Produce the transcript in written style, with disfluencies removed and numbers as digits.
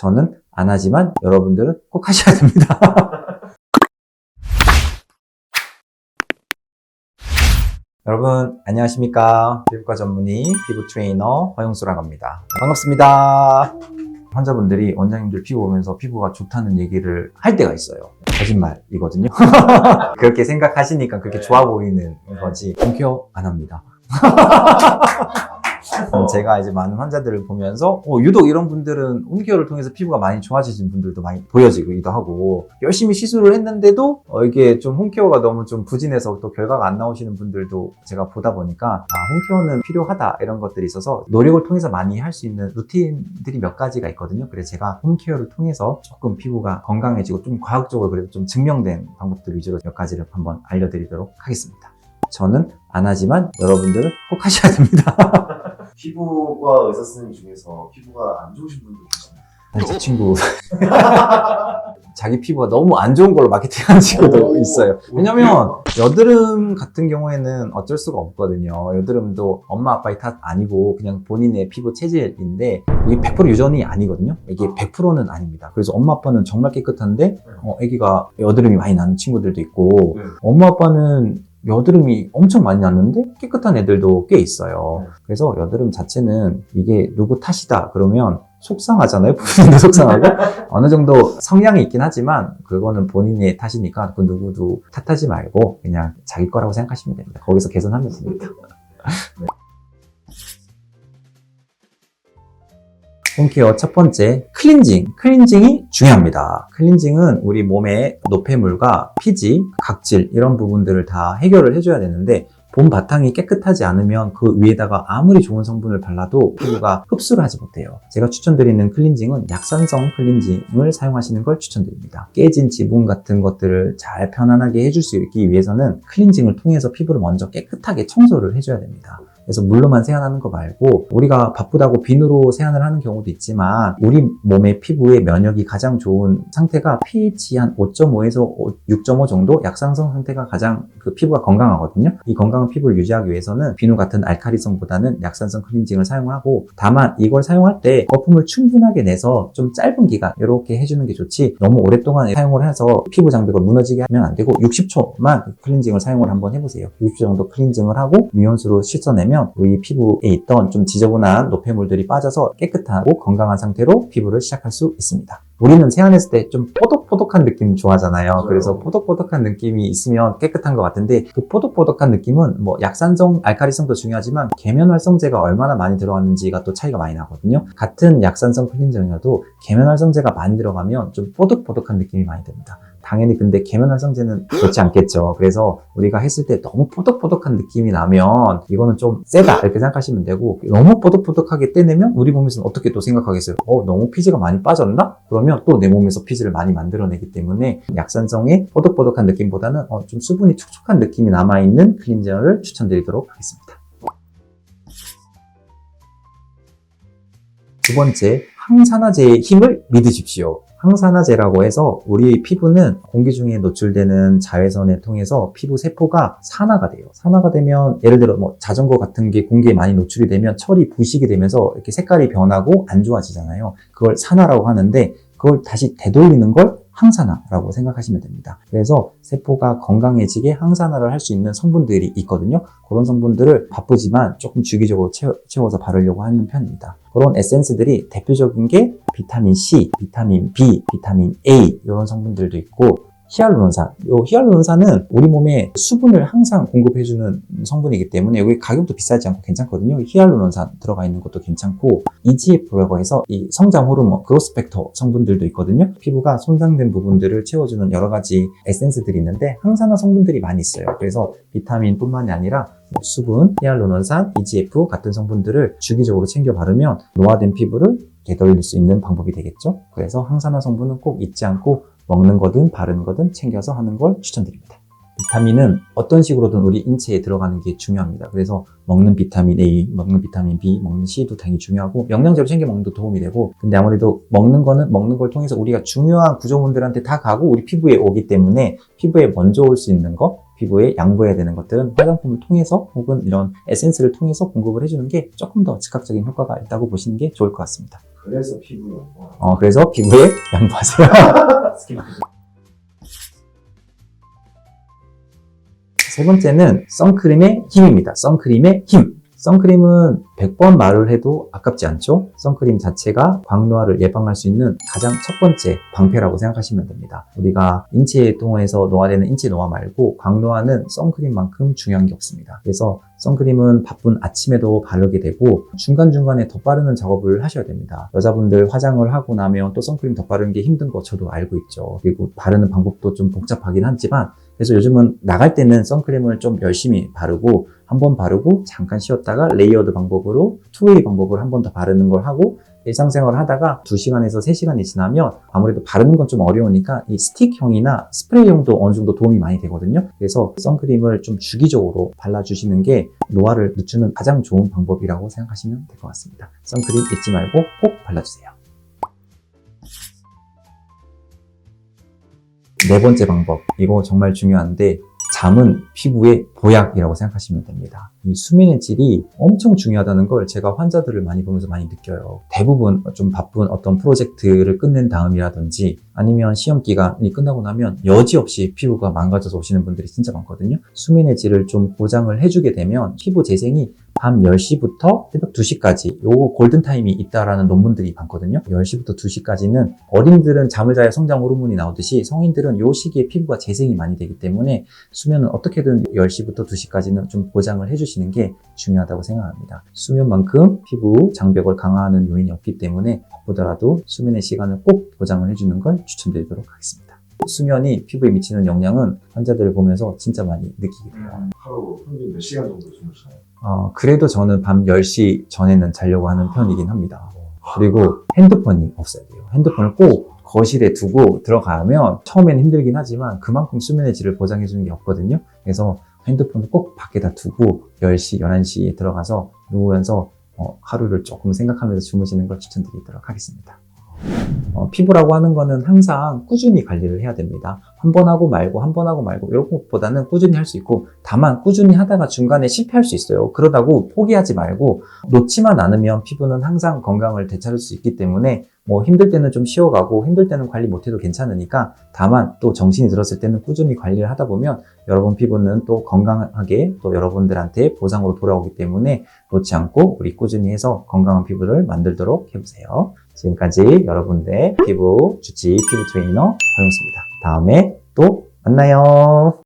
저는 안 하지만 여러분들은 꼭 하셔야 됩니다. 여러분 안녕하십니까. 피부과 전문의 피부 트레이너 허용수라고 합니다. 반갑습니다. 환자분들이 원장님들 피부 보면서 피부가 좋다는 얘기를 할 때가 있어요. 거짓말이거든요. 그렇게 생각하시니까 그렇게 좋아 보이는 거지 홈케어 안 합니다. 제가 이제 많은 환자들을 보면서 유독 이런 분들은 홈케어를 통해서 피부가 많이 좋아지신 분들도 많이 보여지기도 하고, 열심히 시술을 했는데도 이게 좀 홈케어가 너무 좀 부진해서 또 결과가 안 나오시는 분들도 제가 보다 보니까 홈케어는 필요하다 이런 것들이 있어서 노력을 통해서 많이 할 수 있는 루틴들이 몇 가지가 있거든요. 그래서 제가 홈케어를 통해서 조금 피부가 건강해지고 좀 과학적으로 그래도 좀 증명된 방법들 위주로 몇 가지를 한번 알려드리도록 하겠습니다. 저는 안 하지만 여러분들은 꼭 하셔야 됩니다. 피부과 의사 선생님 중에서 피부가 안 좋으신 분들 계시나요? 제 친구 자기 피부가 너무 안 좋은 걸로 마케팅하는 친구도 있어요. 왜냐면 여드름 같은 경우에는 어쩔 수가 없거든요. 여드름도 엄마 아빠의 탓 아니고 그냥 본인의 피부 체질인데 이게 100% 유전이 아니거든요. 이게 100%는 아닙니다. 그래서 엄마 아빠는 정말 깨끗한데 아기가 여드름이 많이 나는 친구들도 있고, 엄마 아빠는 여드름이 엄청 많이 났는데 깨끗한 애들도 꽤 있어요. 그래서 여드름 자체는 이게 누구 탓이다 그러면 속상하잖아요. 본인도 속상하고 어느 정도 성향이 있긴 하지만 그거는 본인의 탓이니까 그 누구도 탓하지 말고 그냥 자기 거라고 생각하시면 됩니다. 거기서 개선하면 됩니다. 홈케어 첫 번째, 클렌징이 중요합니다. 클렌징은 우리 몸의 노폐물과 피지, 각질 이런 부분들을 다 해결을 해줘야 되는데, 본 바탕이 깨끗하지 않으면 그 위에다가 아무리 좋은 성분을 발라도 피부가 흡수를 하지 못해요. 제가 추천드리는 클렌징은 약산성 클렌징을 사용하시는 걸 추천드립니다. 깨진 지붕 같은 것들을 잘 편안하게 해줄 수 있기 위해서는 클렌징을 통해서 피부를 먼저 깨끗하게 청소를 해줘야 됩니다. 그래서 물로만 세안하는 거 말고, 우리가 바쁘다고 비누로 세안을 하는 경우도 있지만 우리 몸의 피부의 면역이 가장 좋은 상태가 pH 한 5.5에서 6.5 정도 약산성 상태가 가장 피부가 건강하거든요. 이 건강한 피부를 유지하기 위해서는 비누 같은 알칼리성보다는 약산성 클렌징을 사용하고, 다만 이걸 사용할 때 거품을 충분하게 내서 좀 짧은 기간 이렇게 해주는 게 좋지, 너무 오랫동안 사용을 해서 피부 장벽을 무너지게 하면 안 되고 60초만 클렌징을 사용을 한번 해보세요. 60초 정도 클렌징을 하고 미온수로 씻어내면 우리 피부에 있던 좀 지저분한 노폐물들이 빠져서 깨끗하고 건강한 상태로 피부를 시작할 수 있습니다. 우리는 세안했을 때 좀 뽀득뽀득한 느낌 좋아하잖아요. 그래서 뽀득뽀득한 느낌이 있으면 깨끗한 것 같은데, 그 뽀득뽀득한 느낌은 뭐 약산성, 알칼리성도 중요하지만 계면활성제가 얼마나 많이 들어갔는지가 또 차이가 많이 나거든요. 같은 약산성 클렌징이라도 계면활성제가 많이 들어가면 좀 뽀득뽀득한 느낌이 많이 듭니다. 당연히 근데 계면활성제는 좋지 않겠죠. 그래서 우리가 했을 때 너무 뽀득뽀득한 느낌이 나면 이거는 좀 세다 이렇게 생각하시면 되고, 너무 뽀득뽀득하게 떼내면 우리 몸에서는 어떻게 또 생각하겠어요? 너무 피지가 많이 빠졌나? 그러면 또 내 몸에서 피지를 많이 만들어내기 때문에 약산성의 뽀득뽀득한 느낌보다는 좀 수분이 촉촉한 느낌이 남아있는 클렌저를 추천드리도록 하겠습니다. 두 번째, 항산화제의 힘을 믿으십시오. 항산화제라고 해서 우리 피부는 공기 중에 노출되는 자외선을 통해서 피부 세포가 산화가 돼요. 산화가 되면 예를 들어 자전거 같은 게 공기에 많이 노출이 되면 철이 부식이 되면서 이렇게 색깔이 변하고 안 좋아지잖아요. 그걸 산화라고 하는데, 그걸 다시 되돌리는 걸 항산화라고 생각하시면 됩니다. 그래서 세포가 건강해지게 항산화를 할 수 있는 성분들이 있거든요. 그런 성분들을 바쁘지만 조금 주기적으로 채워서 바르려고 하는 편입니다. 그런 에센스들이 대표적인 게 비타민 C, 비타민 B, 비타민 A 이런 성분들도 있고, 히알루론산. 히알루론산은 우리 몸에 수분을 항상 공급해주는 성분이기 때문에 여기 가격도 비싸지 않고 괜찮거든요. 히알루론산 들어가 있는 것도 괜찮고, EGF라고 해서 이 성장 호르몬, 그로스 팩터 성분들도 있거든요. 피부가 손상된 부분들을 채워주는 여러 가지 에센스들이 있는데 항산화 성분들이 많이 있어요. 그래서 비타민뿐만이 아니라 수분, 히알루론산, EGF 같은 성분들을 주기적으로 챙겨 바르면 노화된 피부를 되돌릴 수 있는 방법이 되겠죠. 그래서 항산화 성분은 꼭 잊지 않고 먹는 거든 바르는 거든 챙겨서 하는 걸 추천드립니다. 비타민은 어떤 식으로든 우리 인체에 들어가는 게 중요합니다. 그래서 먹는 비타민 A, 먹는 비타민 B, 먹는 C도 당연히 중요하고, 영양제로 챙겨 먹는 것도 도움이 되고, 근데 아무래도 먹는 거는 먹는 걸 통해서 우리가 중요한 구조물들한테 다 가고 우리 피부에 오기 때문에 피부에 먼저 올 수 있는 거, 피부에 양보해야 되는 것들은 화장품을 통해서 혹은 이런 에센스를 통해서 공급을 해주는 게 조금 더 즉각적인 효과가 있다고 보시는 게 좋을 것 같습니다. 그래서 피부 연구. 그래서 피부에 양보하세요. 세 번째는 선크림의 힘입니다. 선크림의 힘. 선크림은 100번 말을 해도 아깝지 않죠? 선크림 자체가 광노화를 예방할 수 있는 가장 첫 번째 방패라고 생각하시면 됩니다. 우리가 인체에 통해서 노화되는 인체 노화 말고 광노화는 선크림만큼 중요한 게 없습니다. 그래서 선크림은 바쁜 아침에도 바르게 되고 중간중간에 덧바르는 작업을 하셔야 됩니다. 여자분들 화장을 하고 나면 또 선크림 덧바르는 게 힘든 거 저도 알고 있죠. 그리고 바르는 방법도 좀 복잡하긴 하지만 그래서 요즘은 나갈 때는 선크림을 좀 열심히 바르고 한 번 바르고 잠깐 쉬었다가 레이어드 방법으로 투웨이 방법으로 한 번 더 바르는 걸 하고 일상생활을 하다가 2시간에서 3시간이 지나면 아무래도 바르는 건 좀 어려우니까 이 스틱형이나 스프레이형도 어느 정도 도움이 많이 되거든요. 그래서 선크림을 좀 주기적으로 발라주시는 게 노화를 늦추는 가장 좋은 방법이라고 생각하시면 될 것 같습니다. 선크림 잊지 말고 꼭 발라주세요. 네 번째 방법, 이거 정말 중요한데 잠은 피부의 보약이라고 생각하시면 됩니다. 이 수면의 질이 엄청 중요하다는 걸 제가 환자들을 많이 보면서 많이 느껴요. 대부분 좀 바쁜 어떤 프로젝트를 끝낸 다음이라든지 아니면 시험 기간이 끝나고 나면 여지없이 피부가 망가져서 오시는 분들이 진짜 많거든요. 수면의 질을 좀 보장을 해주게 되면 피부 재생이 밤 10시부터 새벽 2시까지 요거 골든타임이 있다라는 논문들이 많거든요. 10시부터 2시까지는 어린이들은 잠을 자야 성장 호르몬이 나오듯이 성인들은 요 시기에 피부가 재생이 많이 되기 때문에 수면은 어떻게든 10시부터 2시까지는 좀 보장을 해주시는 게 중요하다고 생각합니다. 수면만큼 피부 장벽을 강화하는 요인이 없기 때문에 바쁘더라도 수면의 시간을 꼭 보장을 해주는 걸 추천드리도록 하겠습니다. 수면이 피부에 미치는 영향은 환자들을 보면서 진짜 많이 느끼게 돼요. 하루 평균 몇 시간 정도 주무시나요? 그래도 저는 밤 10시 전에는 자려고 하는 편이긴 합니다. 그리고 핸드폰이 없어야 돼요. 핸드폰을 꼭 거실에 두고 들어가면 처음에는 힘들긴 하지만 그만큼 수면의 질을 보장해주는 게 없거든요. 그래서 핸드폰을 꼭 밖에다 두고 10시, 11시에 들어가서 누우면서 하루를 조금 생각하면서 주무시는 걸 추천드리도록 하겠습니다. 피부라고 하는 거는 항상 꾸준히 관리를 해야 됩니다. 한 번 하고 말고 이런 것보다는 꾸준히 할 수 있고 다만 꾸준히 하다가 중간에 실패할 수 있어요. 그러다고 포기하지 말고 놓지만 않으면 피부는 항상 건강을 되찾을 수 있기 때문에 힘들 때는 좀 쉬어가고 힘들 때는 관리 못해도 괜찮으니까 다만 또 정신이 들었을 때는 꾸준히 관리를 하다 보면 여러분 피부는 또 건강하게 또 여러분들한테 보상으로 돌아오기 때문에 놓지 않고 우리 꾸준히 해서 건강한 피부를 만들도록 해보세요. 지금까지 여러분들의 피부 주치 피부 트레이너 허용수입니다. 다음에 또 만나요.